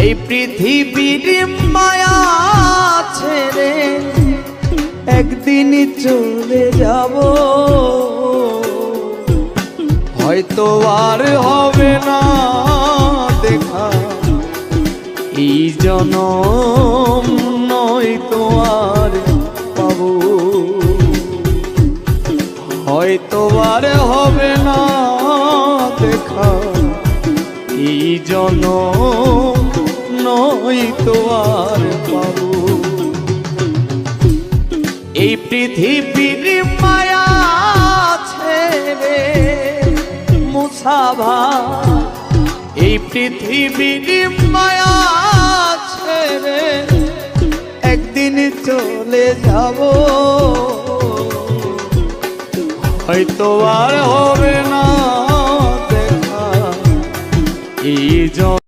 এই পৃথিবীর মায়া ছেড়ে একদিন চলে যাব, হয়তো আর হবে না দেখা এই জনম, নয়তো আর পাবো, হয়তো আর হবে না দেখা এই জনম, নয়তো আর পাবো। এই পৃথিবীর মায়া ছেড়ে মুসাভা, এই পৃথিবীর মায়া ছেড়ে একদিন চলে যাব, হয়তো আর হবে না দেখা এই